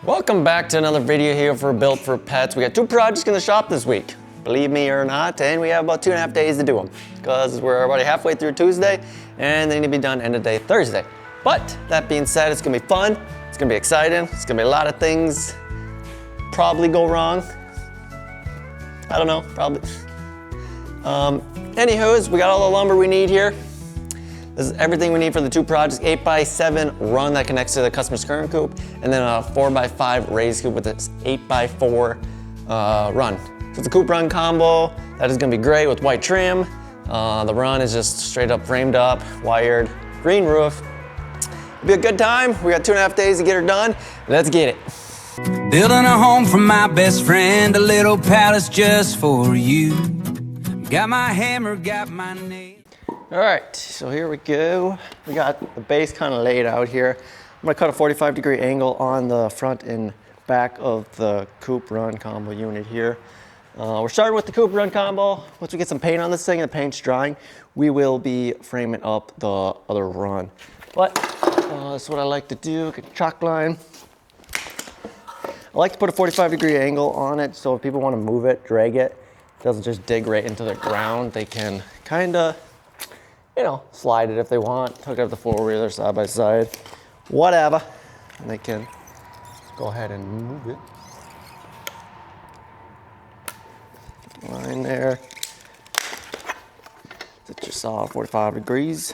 Welcome back to another video here for Built for Pets. We got 2 projects in the shop this week, believe me or not, and we have about 2.5 days to do them because we're already halfway through Tuesday and they need to be done end of day Thursday. But that being said, it's gonna be fun, it's gonna be exciting, it's gonna be a lot of things probably go wrong. I don't know, probably. Anywho's, we got all the lumber we need here. This is everything we need for the 2 projects: 8x7 run that connects to the customer's current coop, and then a 4x5 raised coop with this 8x4 run. So it's a coop run combo that is gonna be great with white trim. The run is just straight up framed up, wired, green roof. It'll be a good time. We got 2.5 days to get her done. Let's get it. Building a home for my best friend, a little palace just for you. Got my hammer, got my nail. All right, so here we go. We got the base kind of laid out here. I'm gonna cut a 45-degree angle on the front and back of the coop run combo unit here. We're starting with the coop run combo. Once we get some paint on this thing and the paint's drying, we will be framing up the other run. But that's what I like to do, get a chalk line. I like to put a 45-degree angle on it, so if people want to move it, drag it, it doesn't just dig right into the ground. They can kind of, you know, slide it if they want, hook up the four-wheeler side by side, whatever, and they can go ahead and move it. Line there. Set your saw 45 degrees.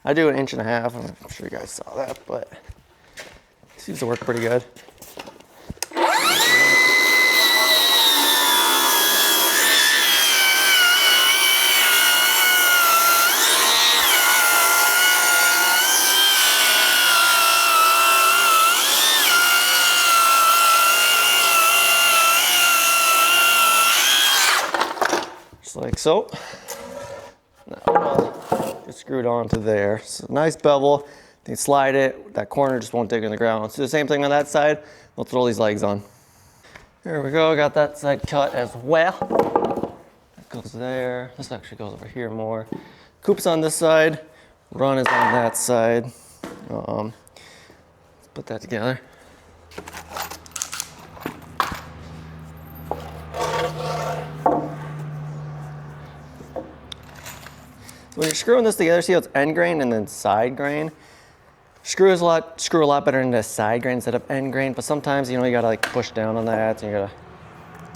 I do 1.5 inches. I'm sure you guys saw that, but it seems to work pretty good. Like so. Now it's screwed onto there. So nice bevel. You can slide it. That corner just won't dig in the ground. Let's do the same thing on that side. We'll throw these legs on. There we go. Got that side cut as well. That goes there. This actually goes over here more. Coop's on this side. Run is on that side. Let's put that together. When you're screwing this together, see how it's end grain and then side grain? Screw a lot better into side grain instead of end grain, but sometimes, you know, you gotta like push down on that, and you gotta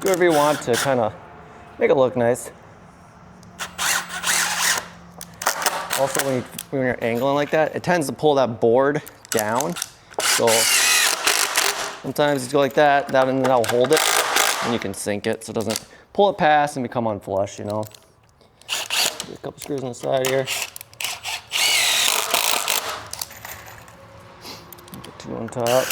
do whatever you want to kind of make it look nice. Also, when you're angling like that, it tends to pull that board down. So sometimes you go like that, and then that'll hold it, and you can sink it so it doesn't pull it past and become unflush, you know. A couple screws on the side here. Put 2 on top.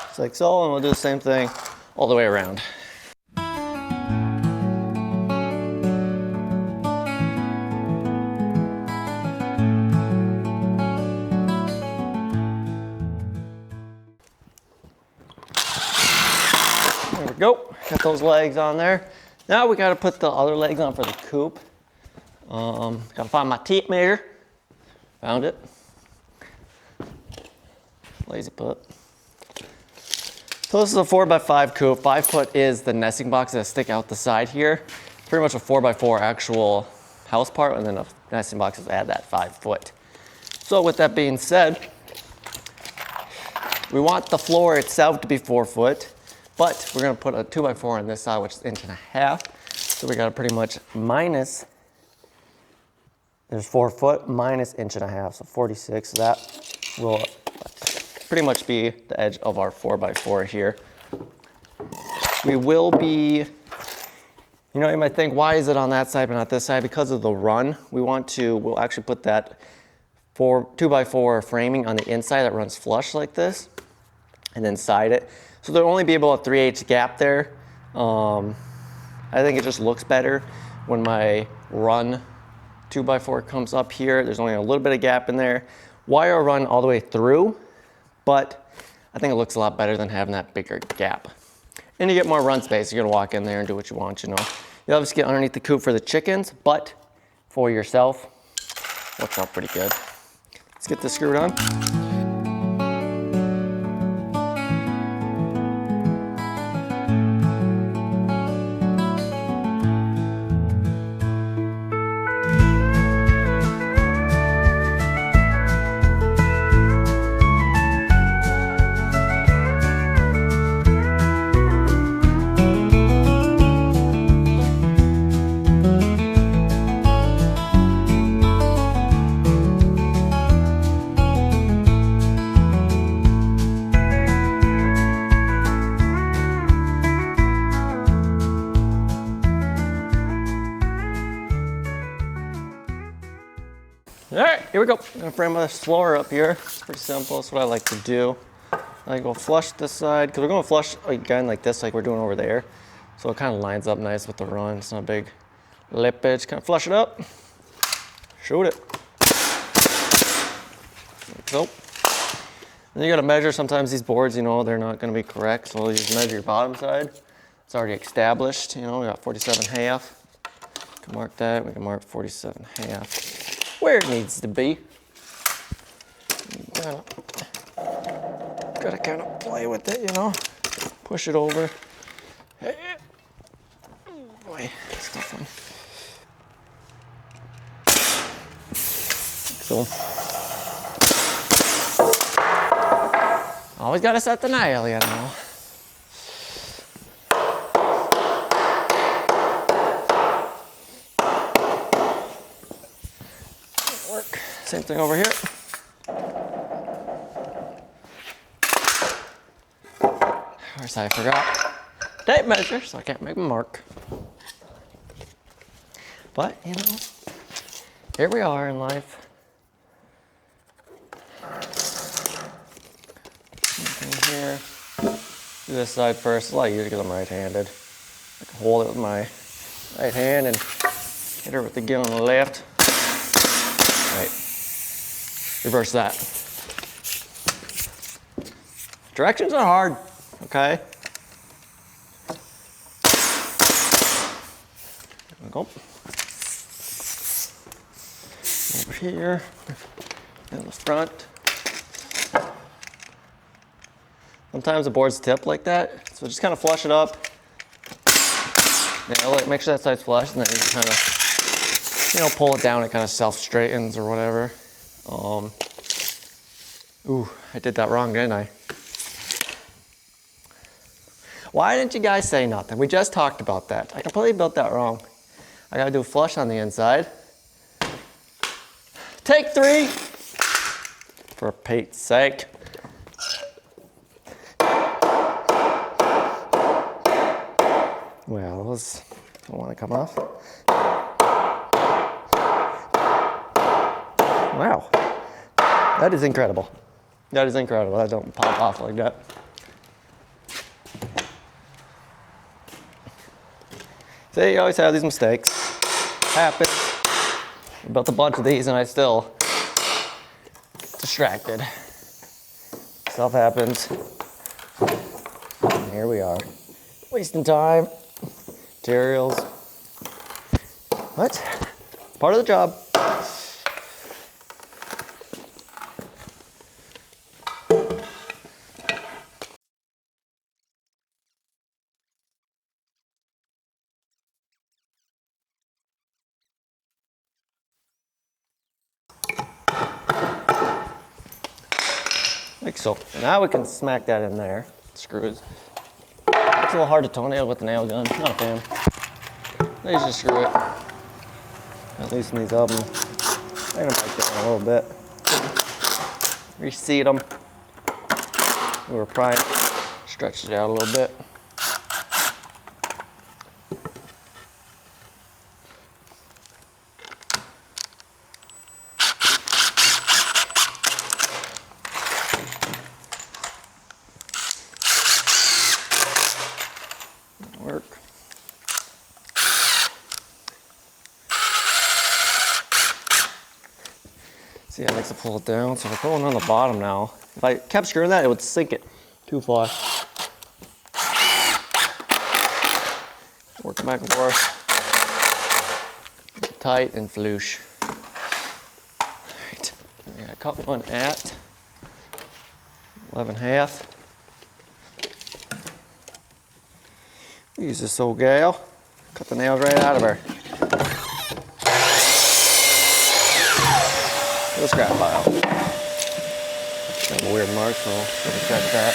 Just like so, and we'll do the same thing all the way around. Go, got those legs on there. Now we gotta put the other legs on for the coop. Gotta find my tape measure. Found it. Lazy put. So this is a 4x5 coop. 5 foot is the nesting boxes that stick out the side here. Pretty much a 4x4 actual house part, and then the nesting boxes add that 5 foot. So with that being said, we want the floor itself to be 4 foot. But we're gonna put a 2x4 on this side, which is 1.5 inches. So we gotta pretty much minus, there's 4 foot minus 1.5 inches, so 46. So that will pretty much be the edge of our 4x4 here. We will be, you know, you might think, why is it on that side but not this side? Because of the run, we'll actually put that 2x4 framing on the inside that runs flush like this, and then side it. So there'll only be about a 3/8 gap there. I think it just looks better when my run 2x4 comes up here. There's only a little bit of gap in there. Wire run all the way through, but I think it looks a lot better than having that bigger gap. And you get more run space. You're gonna walk in there and do what you want, you know. You obviously get underneath the coop for the chickens, but for yourself, works out pretty good. Let's get this screwed on. All right, here we go. I'm gonna frame this floor up here. It's pretty simple. That's what I like to do. I go flush this side, because we're going to flush again like this, like we're doing over there. So it kind of lines up nice with the run. It's not a big lippage. Kind of flush it up. Shoot it. Like so. Then you got to measure. Sometimes these boards, you know, they're not going to be correct. So you just measure your bottom side. It's already established. You know, we got 47.5. We can mark that. We can mark 47.5. Where it needs to be. Gotta kind of play with it, you know. Push it over. Hey. Boy, stuff on. So, always gotta set the nail, you know. Work. Same thing over here. Of course, I forgot tape measure, so I can't make a mark. But, you know, here we are in life. Something here. Do this side first. It's a lot easier because I'm right-handed. I can hold it with my right hand and hit her with the gun on the left. Right. Reverse that. Directions are hard, okay? There we go. Over here, in the front. Sometimes the boards tip like that, so just kind of flush it up. Yeah, make sure that side's flush, and then you just kind of, you know, pull it down. It kind of self-straightens or whatever. Ooh, I did that wrong, didn't I? Why didn't you guys say nothing? We just talked about that. I completely built that wrong. I gotta do a flush on the inside. Take 3, for Pete's sake. Well, those don't want to come off. Wow, that is incredible. That is incredible. That don't pop off like that. See, you always have these mistakes. Happens. I built a bunch of these and I still distracted. Stuff happens. And here we are. Wasting time. Materials. What? Part of the job. Like so. Now we can smack that in there. Screws. It's a little hard to toenail with the nail gun. Not a fan. They just screw it. At least in these of them. I'm gonna break it in a little bit. Reseat them. We were prying. Stretch it out a little bit. Work. See, I like to pull it down, so we're going on the bottom now. If I kept screwing that, it would sink it too far. Work back and forth. tight and floosh. All right, I'm gonna cut one at 11.5. Use this old gal, cut the nails right out of her. The scrap pile. Kind of a weird mark, so we'll check that.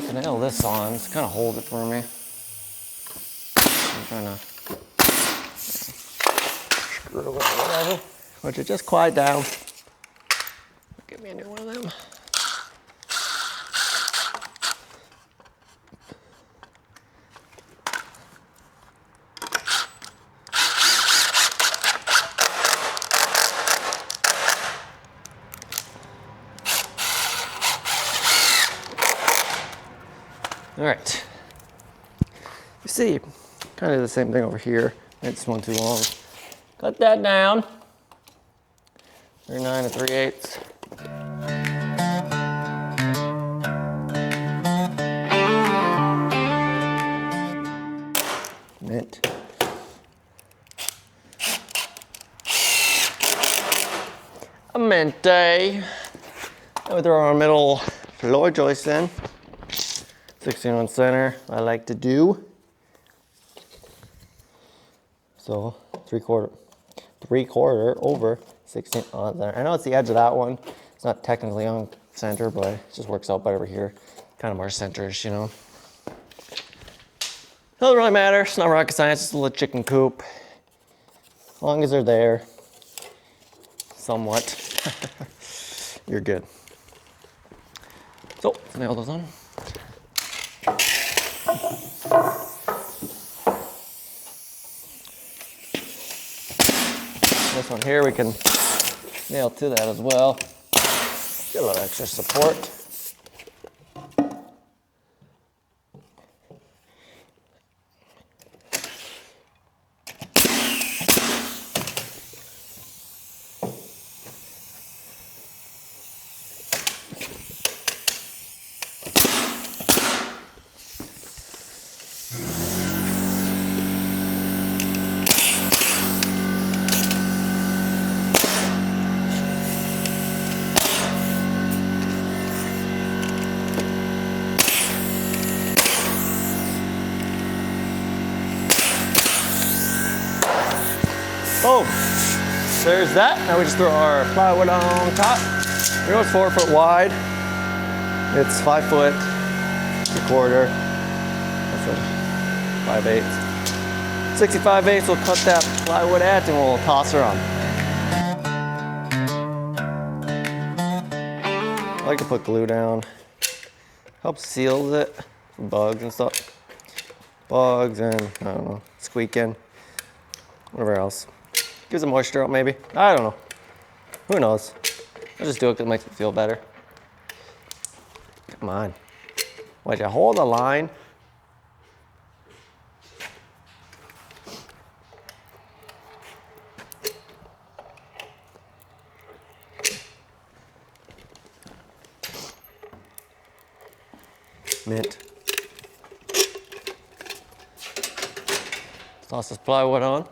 To nail this on, just kind of hold it for me. I'm trying to screw it or whatever. Would you just quiet down? Give me a new one of them. All right. You see, kind of the same thing over here. It's one too long. Cut that down. 39 3/8. Mint. A mente. And we throw our middle floor joist in. 16 center, I like to do. So 3/4 over 16 on there. I know it's the edge of that one. It's not technically on center, but it just works out better over here. Kind of more centers, you know. Doesn't really matter. It's not rocket science. It's a little chicken coop. As long as they're there, somewhat, you're good. So let's nail those on. This one here we can nail to that as well. Get a little extra support. Oh, there's that. Now we just throw our plywood on top. You know it's 4 foot wide. It's 5 foot, 3/4. That's a 5/8. 65/8. We'll cut that plywood at and we'll toss her on. I like to put glue down. Helps seals it from bugs and stuff. Bugs and I don't know, squeaking, whatever else. Gives it moisture out maybe. I don't know. Who knows? I'll just do it because it makes me feel better. Come on. Why'd you hold the line? Mint. Toss this plywood on.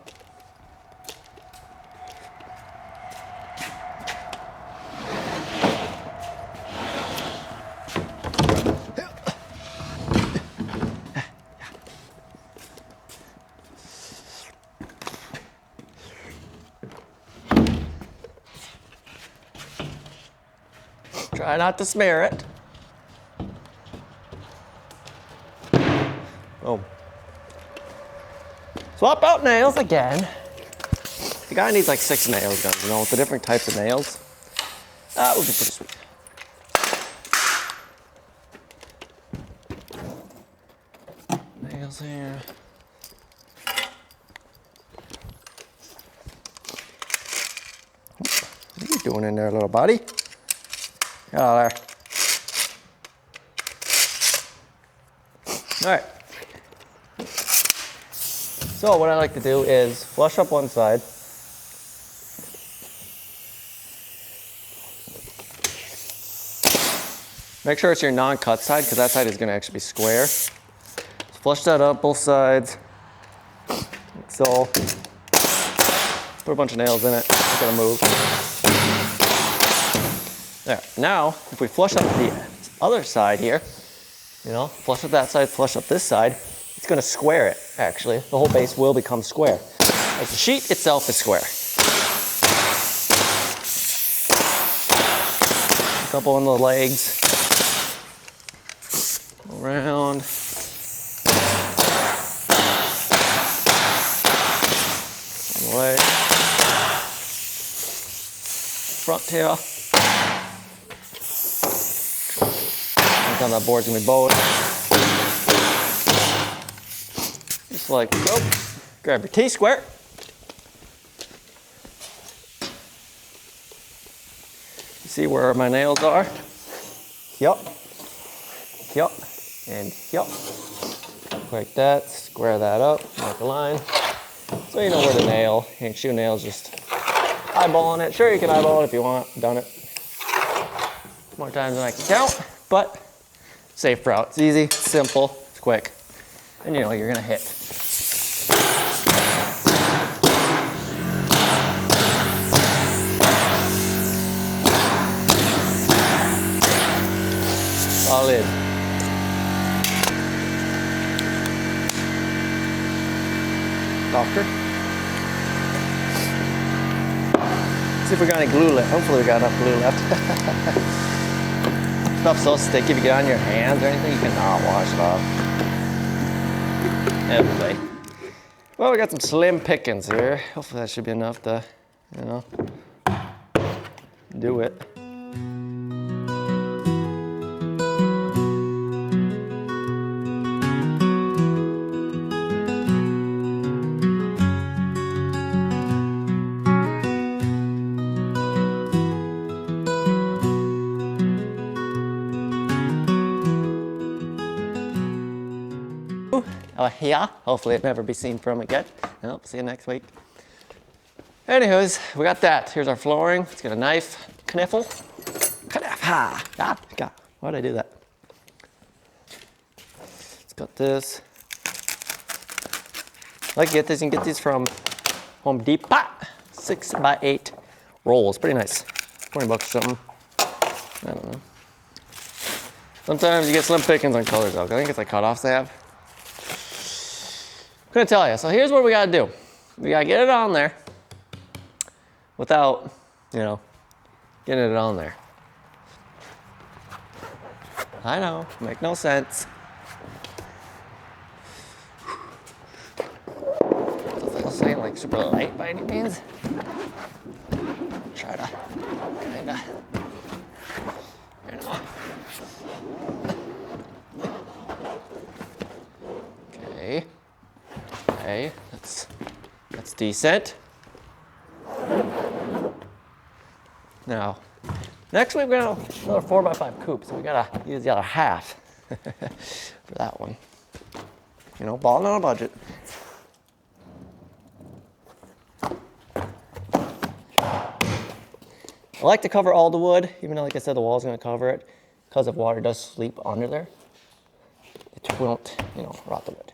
Try not to smear it. Oh. Swap out nails again. The guy needs like 6 nails guns, you know, with the different types of nails. That would be pretty sweet. Nails here. What are you doing in there, little buddy? Get out of there. All right. So what I like to do is flush up one side. Make sure it's your non-cut side because that side is going to actually be square. So flush that up both sides. So put a bunch of nails in it. It's gonna move. There. Now, if we flush up the other side here, you know, flush up that side, flush up this side, it's gonna square it, actually. The whole base will become square. As the sheet itself is square. A couple on the legs. Around. On the leg. Front here. Sometimes that board's gonna be bowed. Just like, oh, grab your T-square. You see where my nails are? Yup. Yup. And yup. Like that. Square that up. Mark a line. So you know where to nail. You can shoe nails just eyeballing it. Sure, you can eyeball it if you want. Done it more times than I can count, but safe route. It's easy, it's simple, it's quick, and you know you're gonna hit. Solid. Doctor. See if we got any glue left. Hopefully we got enough glue left. Stuff's so sticky if you get on your hands or anything, you cannot wash it off. Anyway. Well, we got some slim pickings here. Hopefully that should be enough to, you know, do it. Here, hopefully it'll never be seen from again. Well, see you next week. Anyways, we got that. Here's our flooring. Let's get a knife. Kniffle. Ha! God. Why did I do that? Let's cut this. I like to get this. You can get these from Home Depot. 6x8 rolls. Pretty nice. 20 bucks or something. I don't know. Sometimes you get slim pickings on colors though. I think it's like cutoffs they have. Couldn't tell you. So here's what we gotta do. We gotta get it on there without, you know, getting it on there. I know, make no sense. Doesn't say like super light by any means. Try to kinda, you know. Okay. Okay, that's decent. Now, next we've got another 4x5 coop, so we gotta use the other half for that one. You know, balling on a budget. I like to cover all the wood, even though, like I said, the wall's gonna cover it, because if water does seep under there, it won't, you know, rot the wood.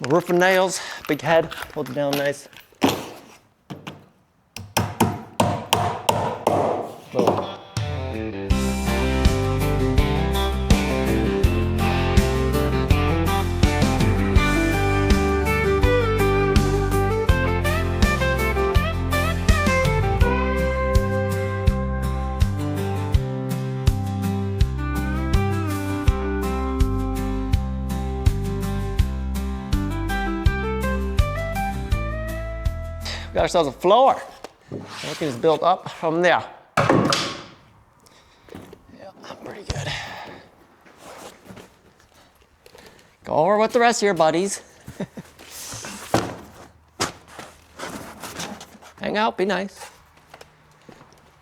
Roofing nails, big head, hold it down nice. Boom. Got ourselves a floor. Everything is built up from there. Yeah, pretty good. Go over with the rest of your buddies. Hang out, be nice.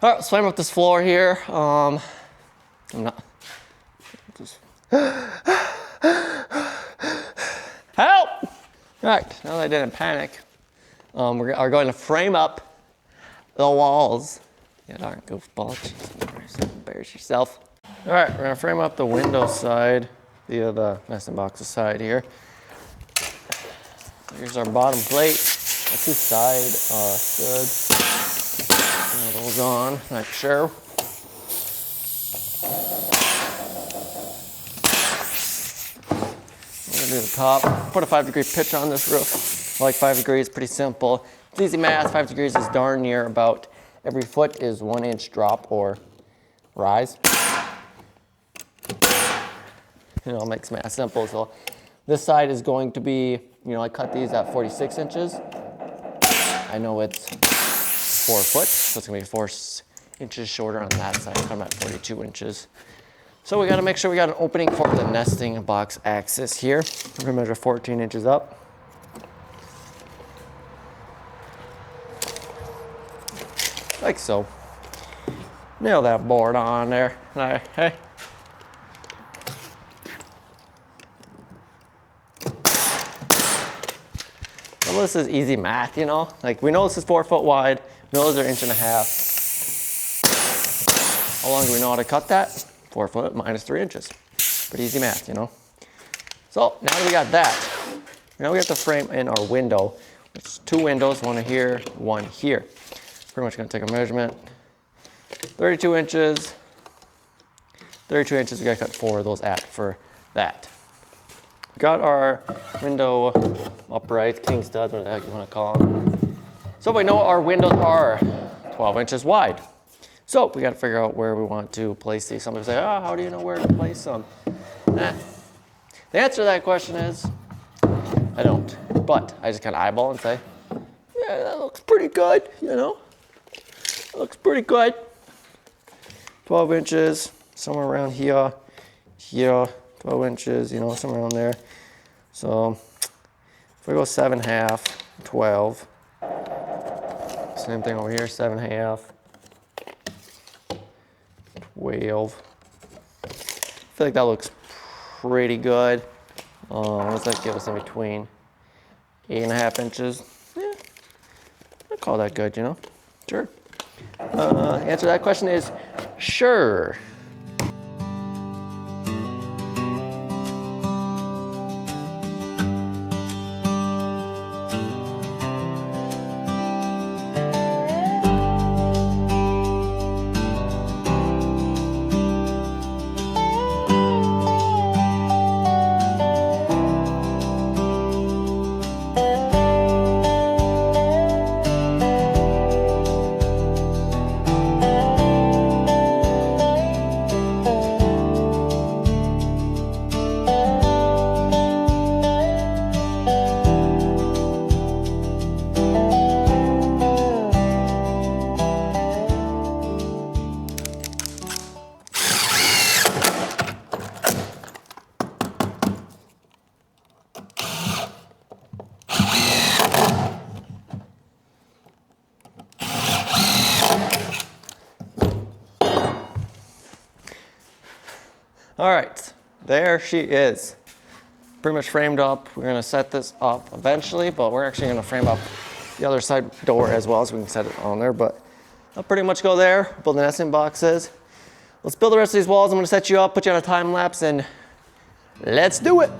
All right, let's flame up this floor here. I'm not. Just... Help! All right, now that I didn't panic. We are going to frame up the walls. Yeah, darn goofball. Jeez, embarrass yourself. All right, we're gonna frame up the window side via the nesting boxes side here. Here's our bottom plate. Our two side studs. Put those on, make sure. We're gonna do the top. Put a 5-degree pitch on this roof. I like 5 degrees, pretty simple. It's easy math. 5 degrees is darn near about every foot is 1 inch drop or rise. You know, it makes math simple. So this side is going to be, you know, I cut these at 46 inches. I know it's 4 foot, so it's gonna be 4 inches shorter on that side. I'm at 42 inches. So we gotta make sure we got an opening for the nesting box axis here. We're gonna measure 14 inches up. Like so. Nail that board on there. Hey. Well, this is easy math, you know? Like, we know this is 4 foot wide. We know those are 1.5 inches. How long do we know how to cut that? 4 foot minus 3 inches. Pretty easy math, you know? So, now that we got that, now we have to frame in our window. It's 2 windows, one here, one here. Pretty much gonna take a measurement. 32 inches. 32 inches, we gotta cut 4 of those at for that. Got our window uprights, king studs, whatever the heck you want to call them. So we know our windows are 12 inches wide. So we got to figure out where we want to place these. Somebody say, oh, how do you know where to place them? The answer to that question is, I don't. But I just kind of eyeball and say, yeah, that looks pretty good, you know? That looks pretty good. 12 inches, somewhere around here, 12 inches, you know, somewhere around there. So if we go 7.5, 12. Same thing over here, 7.5, 12. I feel like that looks pretty good. What does that give us in between? 8.5 inches. Yeah, I'd call that good, you know? Sure. Answer to that question is sure. All right, there she is. Pretty much framed up. We're gonna set this up eventually, but we're actually gonna frame up the other side door as well, so we can set it on there. But I'll pretty much go there, build the nesting boxes. Let's build the rest of these walls. I'm gonna set you up, put you on a time lapse, and let's do it.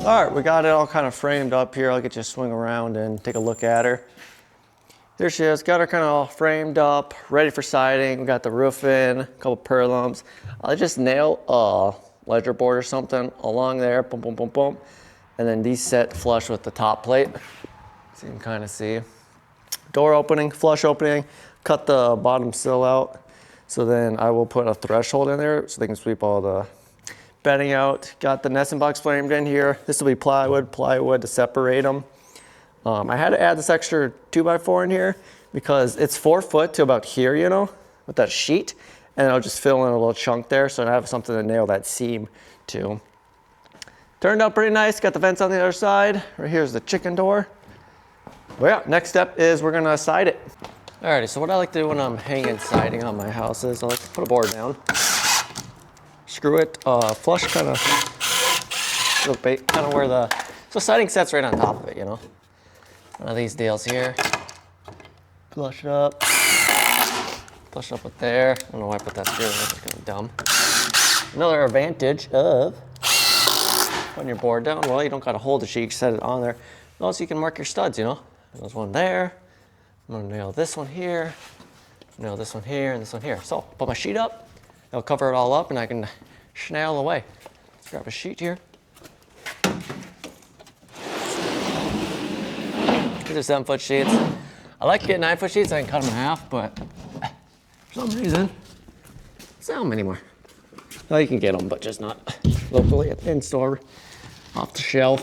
All right, we got it all kind of framed up here. I'll get you to swing around and take a look at her. Here she is, got her kind of all framed up, ready for siding. We got the roof in, a couple purlins. I'll just nail a ledger board or something along there, boom, boom, boom, boom. And then these set flush with the top plate. So you can kind of see. Door opening, flush opening, cut the bottom sill out. So then I will put a threshold in there so they can sweep all the bedding out. Got the nesting box framed in here. This will be plywood to separate them. I had to add this extra 2x4 in here because it's 4 foot to about here, you know, with that sheet. And I'll just fill in a little chunk there so I have something to nail that seam to. Turned out pretty nice. Got the vents on the other side. Right here's the chicken door. Well, yeah, next step is we're gonna side it. Alrighty, so what I like to do when I'm hanging siding on my house is I like to put a board down, screw it, flush kind of where the, so siding sets right on top of it, you know. One of these deals here. Flush it up with there. I don't know why I put that screw in, that's kind of dumb. Another advantage of putting your board down, well, you don't gotta hold the sheet, you can set it on there. Also, you can mark your studs, you know. There's one there. I'm gonna nail this one here, nail this one here, and this one here. So, put my sheet up, it'll cover it all up, and I can schnail away. Let's grab a sheet here. These are 7-foot sheets. I like to get 9-foot sheets, I can cut them in half, but for some reason, I don't sell them anymore. Well, you can get them, but just not locally at the in-store, off the shelf.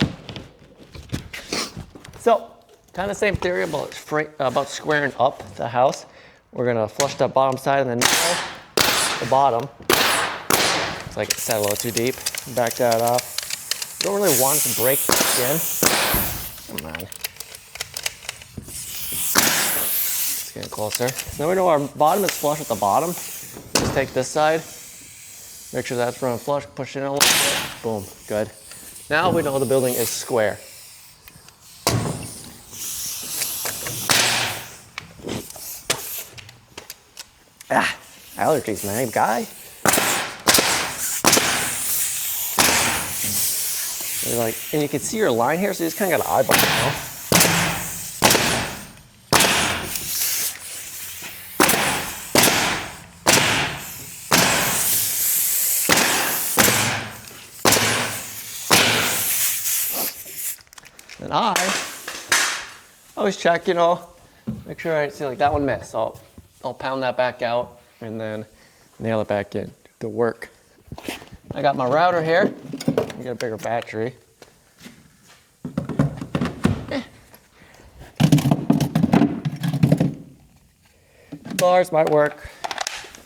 So, kind of same theory about squaring up the house. We're gonna flush that bottom side and then nail the bottom. It's like it set a little too deep. Back that off. Don't really want it to break the skin. Come on. It's getting closer. So now we know our bottom is flush with the bottom. Just take this side. Make sure that's running flush. Push it in a little bit. Boom. Good. Now we know the building is square. Allergies, man, guy. Like, and you can see your line here, so you just kind of got an eyeball, you know? And I always check, you know, make sure I see like that one missed. So I'll pound that back out and then nail it back in to work. I got my router here. I got a bigger battery. Bars might work.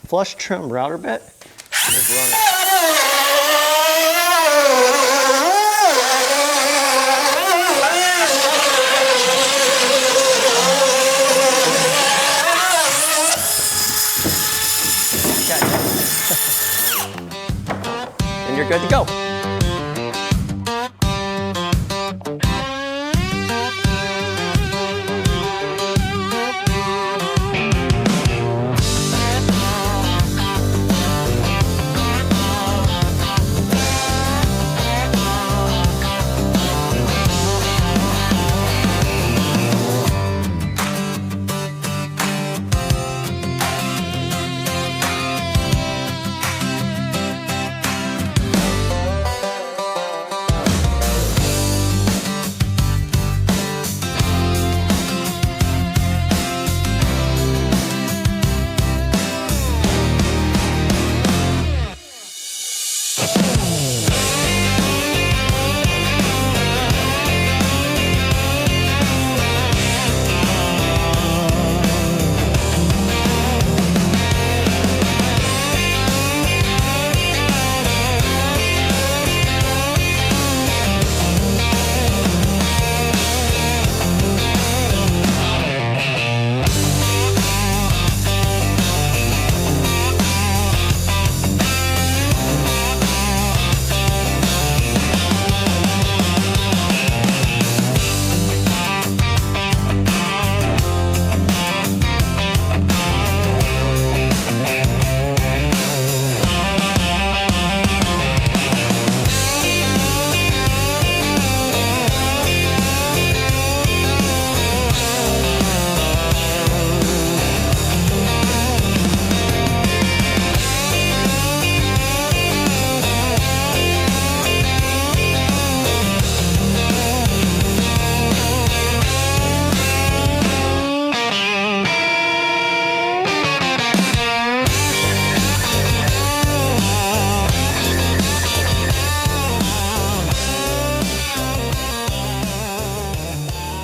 Flush trim router bit. Just run it. And you're good to go.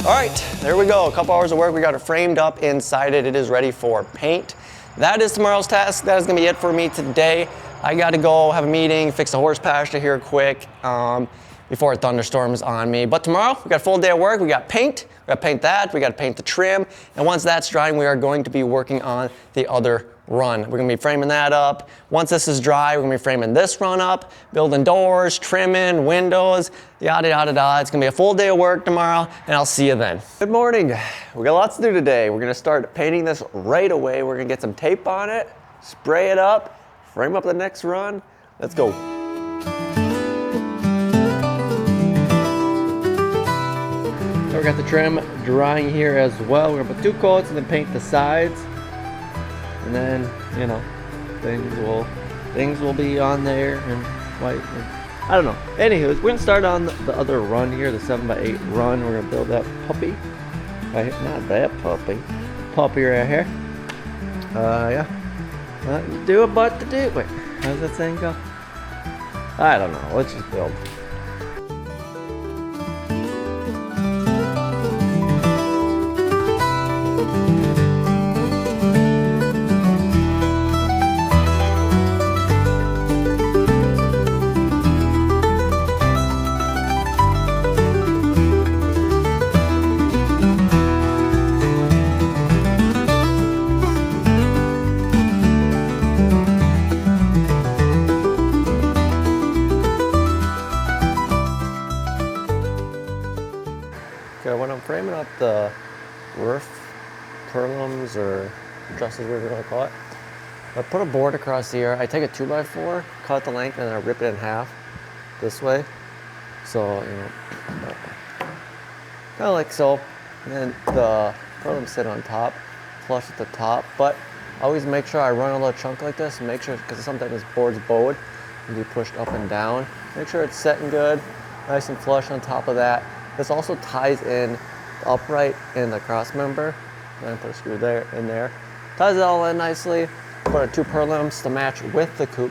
All right, there we go. A couple hours of work. We got it framed up inside it. It is ready for paint. That is tomorrow's task. That is gonna be it for me today. I gotta go have a meeting, fix the horse pasture here quick before it thunderstorms on me. But tomorrow, we got a full day of work. We got paint, we got to paint that, we got to paint the trim. And once that's drying, we are going to be working on the other run. We're gonna be framing that up. Once this is dry, we're gonna be framing this run up, building doors, trimming, windows, yada, yada, yada. It's gonna be a full day of work tomorrow, and I'll see you then. Good morning. We got lots to do today. We're gonna start painting this right away. We're gonna get some tape on it, spray it up, frame up the next run. Let's go. So we got the trim drying here as well. We're gonna put 2 coats and then paint the sides. And then, you know, things will be on there and white. And, I don't know. Anywho, we're gonna start on the other run here, the 7x8 run. We're gonna build that puppy. Right, not that puppy. Puppy right here. Yeah. Nothing to do but to do it. Wait, how does that saying go? I don't know. Let's just build. When I'm framing up the roof purlins or trusses, whatever you want to call it, I put a board across here. I take a 2x4, cut the length, and then I rip it in half this way. So, you know, kind of like so. And then the purlins sit on top, flush at the top. But I always make sure I run a little chunk like this, make sure, because sometimes this board's bowed and be pushed up and down. Make sure it's setting good, nice and flush on top of that. This also ties in the upright and the cross member. And I put a screw there in there. Ties it all in nicely. Put 2 purlins to match with the coop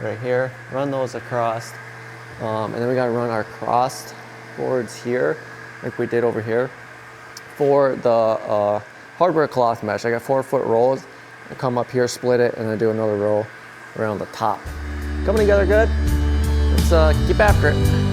right here. Run those across. And then we gotta run our crossed boards here, like we did over here, for the hardware cloth mesh. I got 4-foot rolls. I come up here, split it, and then do another roll around the top. Coming together good. Let's keep after it.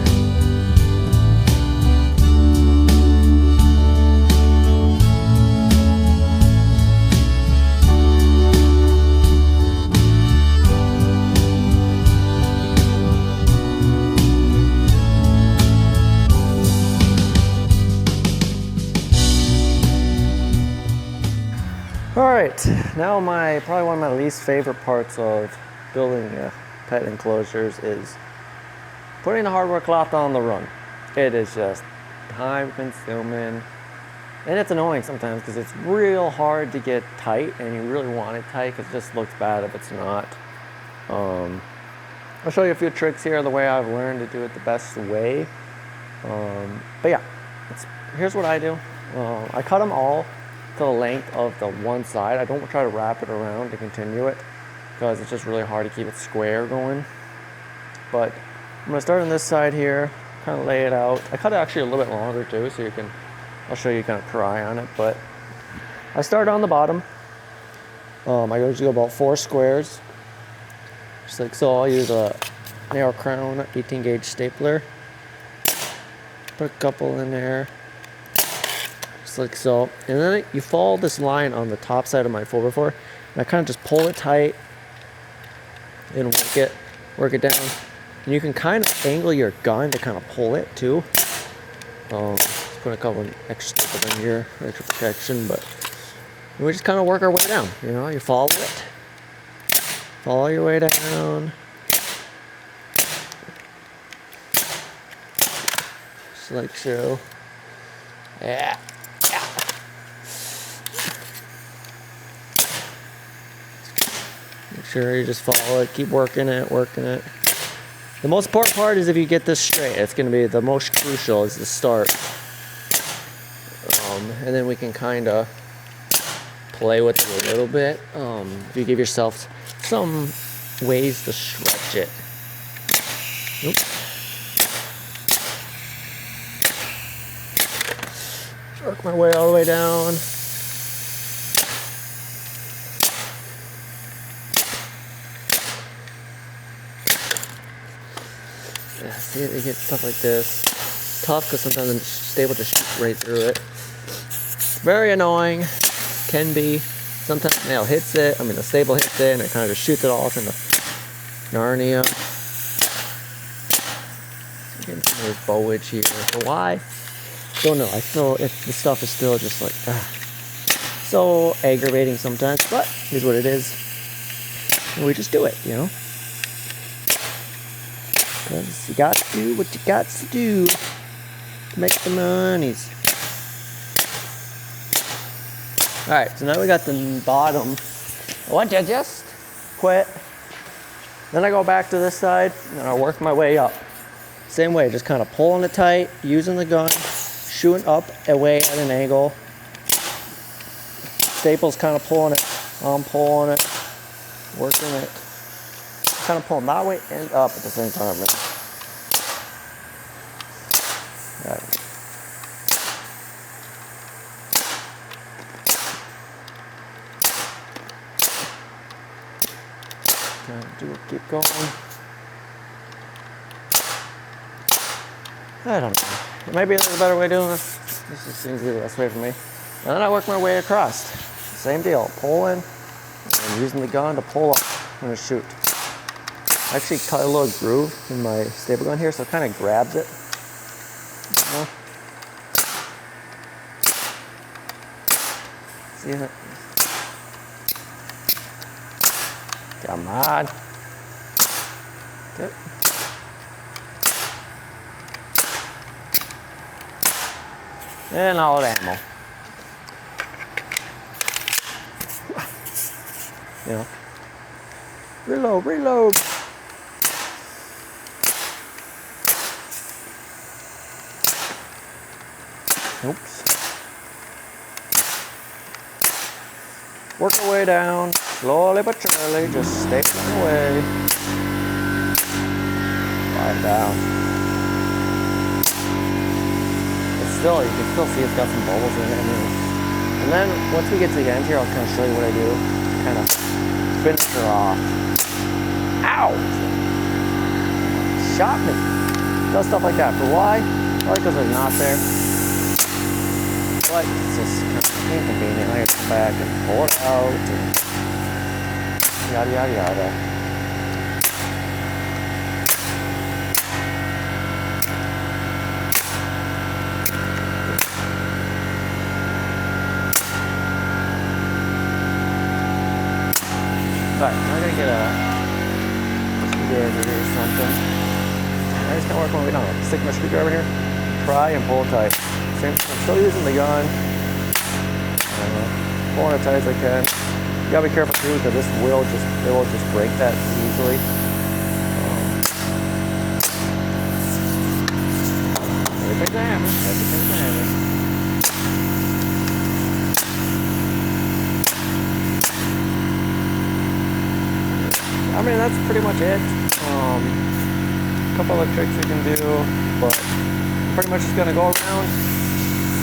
All right, now probably one of my least favorite parts of building pet enclosures is putting the hardware cloth on the run. It is just time consuming, and it's annoying sometimes because it's real hard to get tight, and you really want it tight because it just looks bad if it's not. I'll show you a few tricks here, the way I've learned to do it the best way. But yeah, here's what I do. I cut them all to the length of the one side. I don't try to wrap it around to continue it because it's just really hard to keep it square going. But I'm gonna start on this side here, kind of lay it out. I cut it actually a little bit longer too, so I'll show you kind of pry on it. But I start on the bottom. I usually go about 4 squares, just like so. I'll use a narrow crown 18 gauge stapler. Put a couple in there. Like so, and then you follow this line on the top side of my 4x4, and I kind of just pull it tight and work it down. And you can kind of angle your gun to kind of pull it too. Put a couple extra stuff in here, extra protection, but we just kind of work our way down. You know, you follow your way down, just like so. Yeah. Make sure you just follow it, keep working it. The most important part is if you get this straight. It's going to be the most crucial is the start. And then we can kind of play with it a little bit. If you give yourself some ways to stretch it. Work my way all the way down. Yeah, see, you get stuff like this. Tough because sometimes the stable just shoots right through it. Very annoying. Can be. Sometimes the nail hits it. I mean, the stable hits it, and it kind of just shoots it off into Narnia. Getting some more foliage here. But why? Don't know. I feel the stuff is still just like so aggravating sometimes. But here's what it is. And we just do it, you know. Because you got to do what you got to do to make the monies. Alright, so now we got the bottom. What, you just quit? Then I go back to this side and I work my way up. Same way, just kind of pulling it tight, using the gun, shooting up away at an angle. Staples kind of pulling it, I'm pulling it, working it. Kind of pulling that way and up at the same time. Right. Keep going. I don't know. Maybe there's a better way of doing this. This just seems to be the best way for me. And then I work my way across. Same deal. Pull in and using the gun to pull up and shoot. I actually cut a little groove in my staple gun here, so it kind of grabs it. You know? See it? Come on. Good. And all the ammo. You know. Reload, reload. Oops. Work our way down, slowly but surely, just stapling away. Slide down. It's still, you can still see it's got some bubbles in it. And then once we get to the end here, I'll kind of show you what I do. Kind of finish her off. Ow! Shot me. Does stuff like that. For why? Probably because there's not there. But it's just kind of inconvenient. I gotta come back and pull it out and yada yada yada. Alright, now I'm gonna get a screwdriver here or something. I just can't work my way down. Stick my screwdriver here, pry and pull tight. I'm still using the gun. Pulling it tight as I can. You gotta be careful too, because it will just break that easily. Everything's a hammer. Everything's a hammer. I mean, that's pretty much it. A couple of tricks you can do, but I'm pretty much just gonna go around,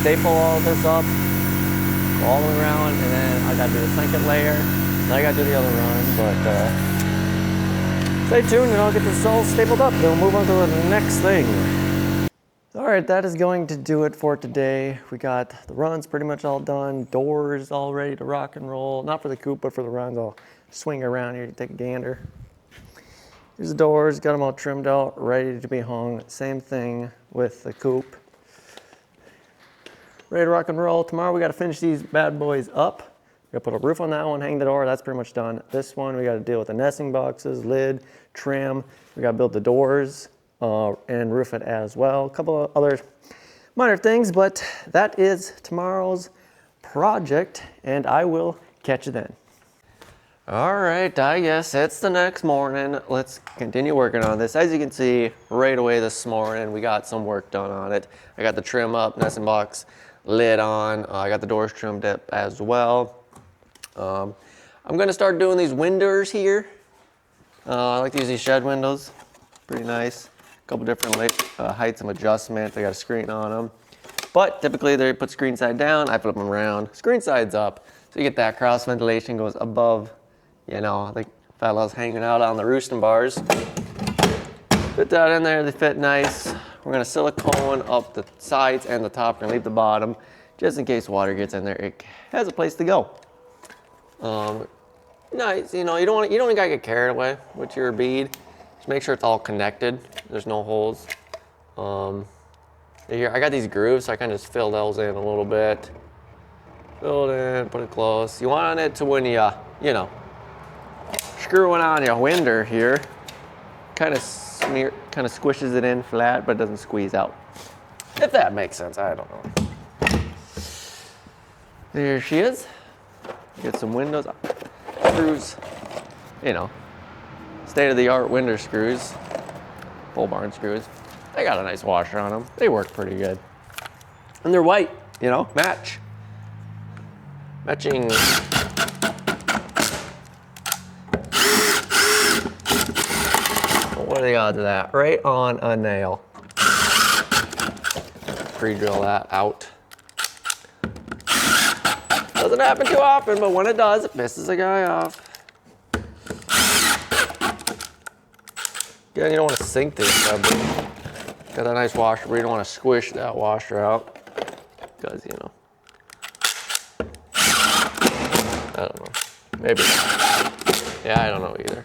staple all this up, go all the way around, and then I gotta do the second layer, then I gotta do the other run, but stay tuned and I'll get this all stapled up, then we'll move on to the next thing. Alright, that is going to do it for today. We got the runs pretty much all done, doors all ready to rock and roll, not for the coop, but for the runs. I'll swing around here to take a gander. Here's the doors, got them all trimmed out, ready to be hung. Same thing with the coop. Ready to rock and roll. Tomorrow we got to finish these bad boys up. We got to put a roof on that one, hang the door, that's pretty much done. This one we got to deal with the nesting boxes, lid, trim. We got to build the doors and roof it as well. A couple of other minor things, but that is tomorrow's project, and I will catch you then. All right, I guess it's the next morning. Let's continue working on this. As you can see, right away this morning, we got some work done on it. I got the trim up, nesting box lid on. I got the doors trimmed up as well. I'm gonna start doing these windows here. I like to use these shed windows. Pretty nice. A couple different heights of adjustment. They got a screen on them. But typically they put screen side down, I flip them around, screen side's up. So you get that cross ventilation goes above, you know, the fellas hanging out on the roosting bars. Put that in there, they fit nice. We're gonna silicone up the sides and the top. We're gonna leave the bottom, just in case water gets in there. It has a place to go. Nice, you know, you don't gotta get carried away with your bead. Just make sure it's all connected. There's no holes. Here, I got these grooves, so I kind of just fill those in a little bit. Fill it in, put it close. You want it to when you know, screwing on your winder here, kind of squishes it in flat, but it doesn't squeeze out. If that makes sense, I don't know. There she is. Get some windows, screws, you know, state-of-the-art window screws, pole barn screws. They got a nice washer on them. They work pretty good. And they're white, you know, matching. What are the odds of that? Right on a nail. Pre-drill that out. Doesn't happen too often, but when it does, it pisses a guy off. Again, you don't want to sink this stuff. Got that nice washer, but you don't want to squish that washer out. Because, you know, I don't know. Maybe. Yeah, I don't know either.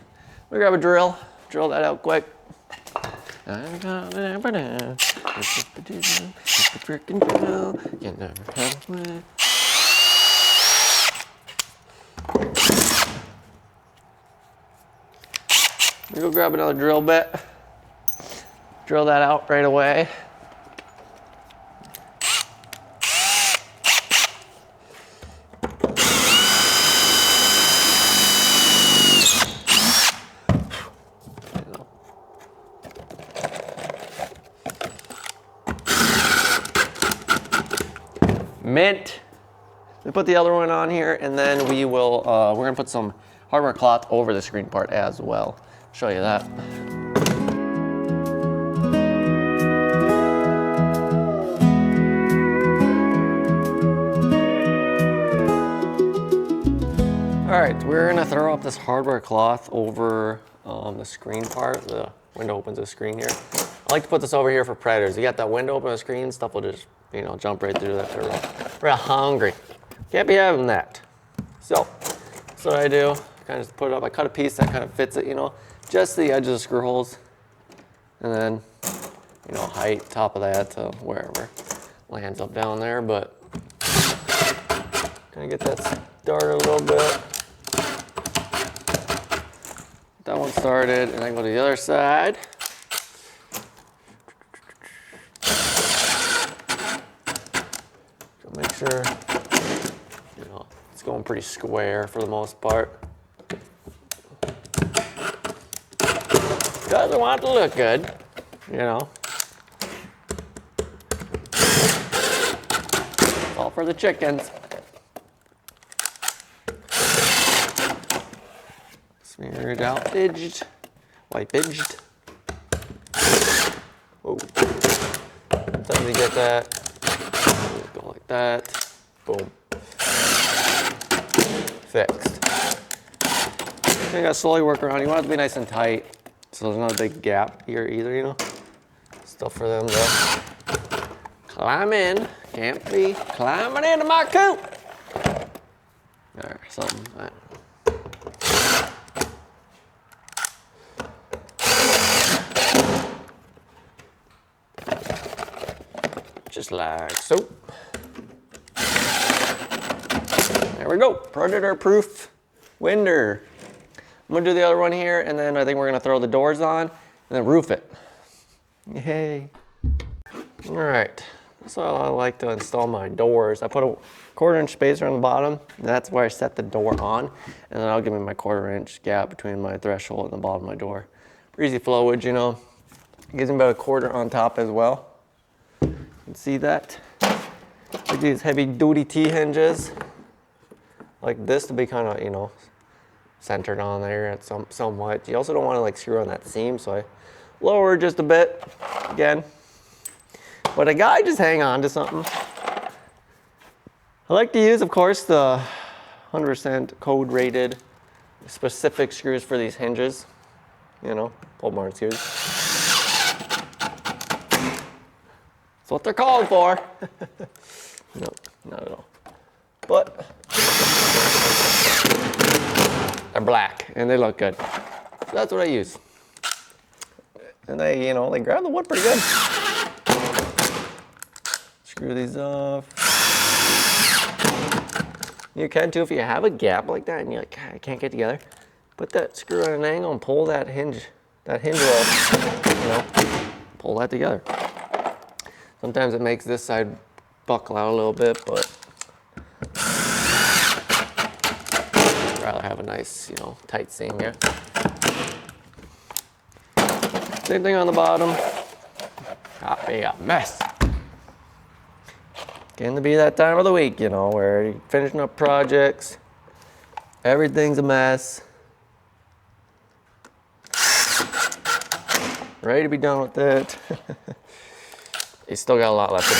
We grab a drill that out quick. It's the freaking drill. You never have one. We go grab another drill bit. Drill that out right away. Mint. We put the other one on here, and then we will, we're gonna put some hardware cloth over the screen part as well. Show you that. All right, we're gonna throw up this hardware cloth over the screen part. The window opens the screen here. I like to put this over here for predators. You got that window open the screen, stuff will just, you know, jump right through that. They're real hungry. Can't be having that. So that's what I do. Kind of just put it up. I cut a piece that kind of fits it, you know, just the edge of the screw holes, and then, you know, height, top of that to wherever lands up down there. But kind of get that started a little bit. Get that one started, and then go to the other side. So make sure, you know, it's going pretty square for the most part. Doesn't want it to look good, you know. It's all for the chickens. Smear it out, white edged. Whoa. Sometimes you get that. Go like that. Boom. Fixed. You gotta slowly work around. You want it to be nice and tight, so there's not a big gap here either, you know. Stuff for them to climb in. Can't be climbing into my coop. Or something. I don't know. Just like so. There we go. Predator-proof winder. I'm gonna do the other one here, and then I think we're gonna throw the doors on and then roof it. Yay. All right, that's how I like to install my doors. I put a 1/4-inch spacer on the bottom, and that's where I set the door on, and then that'll give me my 1/4-inch gap between my threshold and the bottom of my door. Easy flowage, you know. It gives me about 1/4 on top as well. You can see that. Like these heavy-duty T-hinges, like this to be kind of, you know, centered on there at somewhat. You also don't want to like screw on that seam, so I lower just a bit. Again, But a guy just hang on to something. I like to use, of course, the 100% code rated specific screws for these hinges. You know, pull bar screws. That's what they're called for. No, not at all. But they're black and they look good. So that's what I use. And they, you know, they grab the wood pretty good. Screw these off. You can too if you have a gap like that and you're like, I can't get together. Put that screw at an angle and pull that hinge off. You know, pull that together. Sometimes it makes this side buckle out a little bit, but I'd rather have a nice, you know, tight seam here. Same thing on the bottom. Be a mess. Getting to be that time of the week, you know, where you're finishing up projects, everything's a mess. Ready to be done with it. You still got a lot left to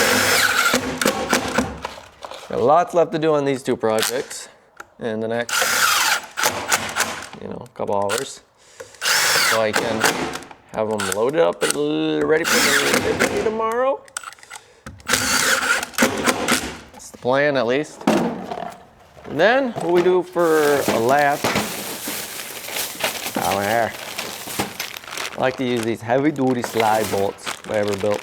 do. Got lots left to do on these two projects in the next, you know, couple hours. So I can have them loaded up and ready for delivery tomorrow. That's the plan, at least. And then what we do for a latch down there. I like to use these heavy-duty slide bolts I ever built.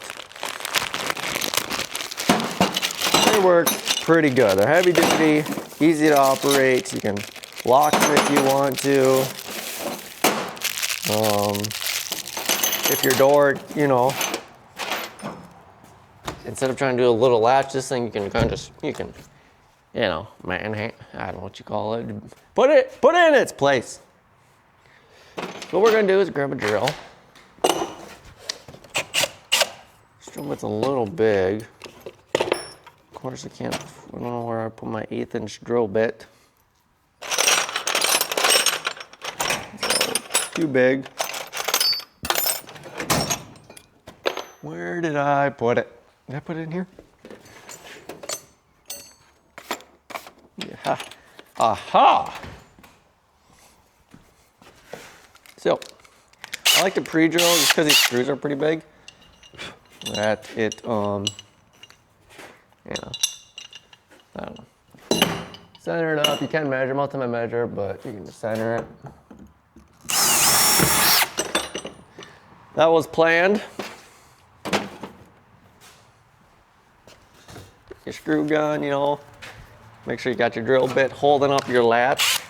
They work pretty good. They're heavy-duty, easy to operate. You can lock them if you want to. If your door, you know, instead of trying to do a little latch, this thing you can kind of just, you know, manhandle, I don't know what you call it. Put it in its place. So what we're gonna do is grab a drill. This drill bit's a little big. Of course I don't know where I put my 1/8" drill bit. It's too big. Where did I put it? Did I put it in here? Yeah. Aha! So, I like to pre-drill just because these screws are pretty big. That it, you know, I don't know. Center it up. You can measure, multi-measure, but you can just center it. That was planned. Your screw gun, you know, make sure you got your drill bit holding up your latch.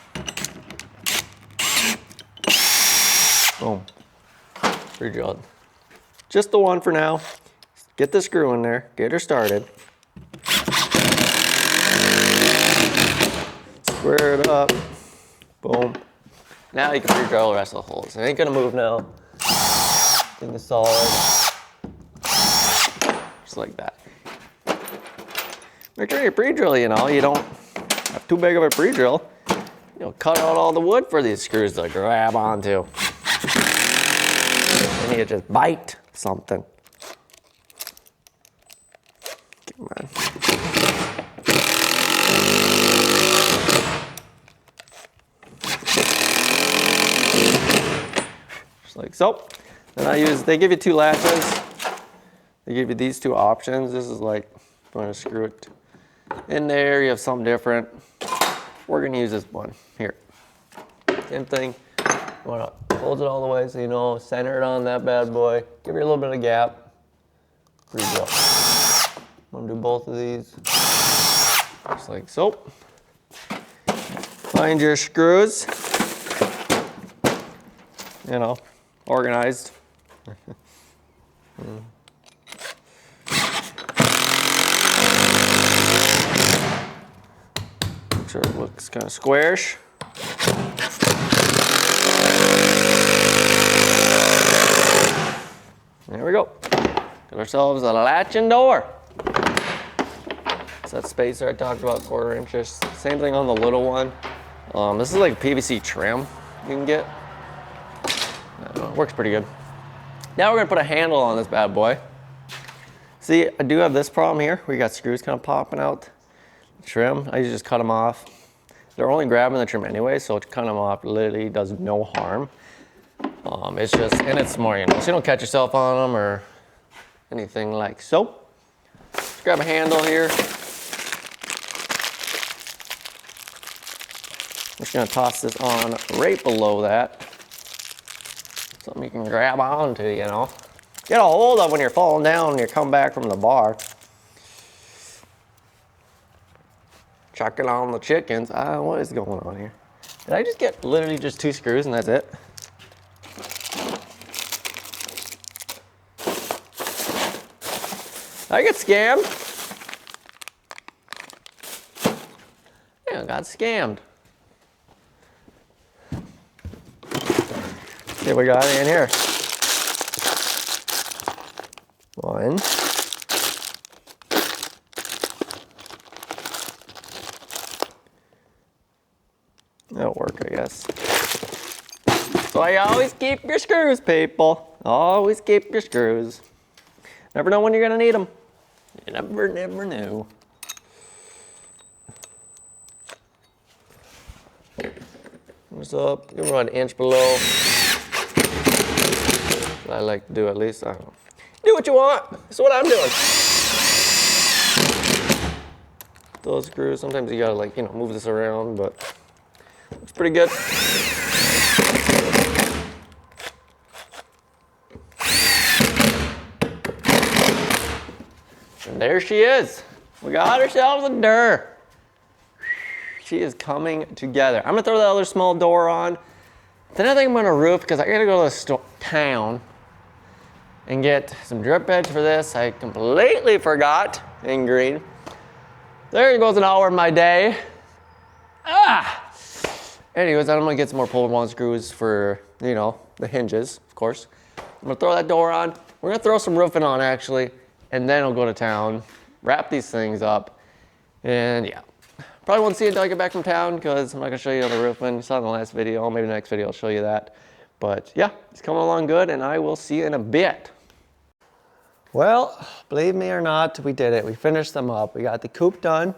Boom. Pre-drilled. Just the one for now. Get the screw in there, get her started. Square it up. Boom. Now you can pre-drill the rest of the holes. It ain't gonna move now. Thing is solid. Just like that. Make sure you pre-drill, you know, you don't have too big of a pre-drill. You'll cut out all the wood for these screws to grab onto. And you just bite something. Come on. Just like so. Then they give you two latches. They give you these two options. This is like, if you want to screw it in there, you have something different. We're gonna use this one here. Same thing. You wanna hold it all the way so you know, center it on that bad boy. Give it a little bit of gap. Pre-drill. I'm gonna do both of these. Just like so. Find your screws. You know, organized. Make sure it looks kind of squarish. There we go. Got ourselves a latching door. It's that spacer I talked about, 1/4 inches. Same thing on the little one. This is like PVC trim you can get. I don't know, it works pretty good. Now we're gonna put a handle on this bad boy. See, I do have this problem here. We got screws kind of popping out. Trim, I usually just cut them off. They're only grabbing the trim anyway, so cutting them off literally does no harm. It's just, and it's more, you know, so you don't catch yourself on them or anything like so. Just grab a handle here. I'm just gonna toss this on right below that. Something you can grab onto, you know. Get a hold of when you're falling down and you're coming back from the bar. Chucking on the chickens. What is going on here? Did I just get literally just 2 screws and that's it? Did I get scammed? Yeah, I got scammed. See what we got in here. 1. That'll work, I guess. So you always keep your screws, people. Always keep your screws. Never know when you're gonna need them. You never know. What's up? You can run an inch below. I like to do at least. I don't know. Do what you want. That's what I'm doing. Those screws. Sometimes you gotta like, you know, move this around, but it's pretty good. And there she is. We got ourselves a door. She is coming together. I'm gonna throw that other small door on. Then I think I'm gonna roof because I gotta go to the town and get some drip edge for this. I completely forgot in green. There goes an hour of my day. Anyways, I'm gonna get some more pull-on screws for, you know, the hinges, of course. I'm gonna throw that door on. We're gonna throw some roofing on actually, and then I'll go to town, wrap these things up, and yeah. Probably won't see it until I get back from town because I'm not gonna show you on the roofing. You saw in the last video, maybe the next video I'll show you that. But yeah, it's coming along good and I will see you in a bit. Well, believe me or not, we did it. We finished them up. We got the coop done.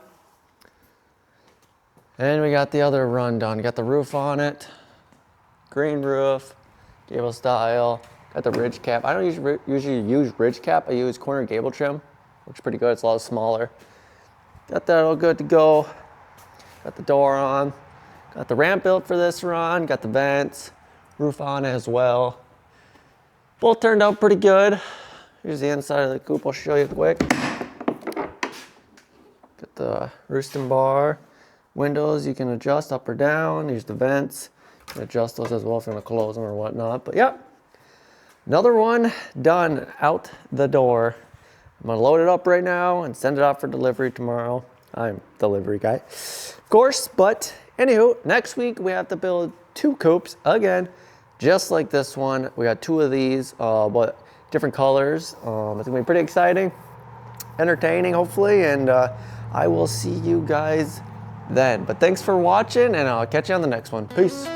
And we got the other run done. Got the roof on it. Green roof, gable style. Got the ridge cap. I don't usually use ridge cap. I use corner gable trim, which is pretty good. It's a lot smaller. Got that all good to go. Got the door on. Got the ramp built for this run. Got the vents. Roof on as well. Both turned out pretty good. Here's the inside of the coop. I'll show you quick. Got the roosting bar. Windows you can adjust up or down. Here's the vents. You can adjust those as well if you want to close them or whatnot. But yeah, another one done out the door. I'm gonna load it up right now and send it out for delivery tomorrow. I'm delivery guy, of course. But anywho, next week we have to build 2 coops again, just like this one. We got 2 of these, but different colors. It's gonna be pretty exciting, entertaining, hopefully, and I will see you guys then. But thanks for watching, and I'll catch you on the next one. Peace.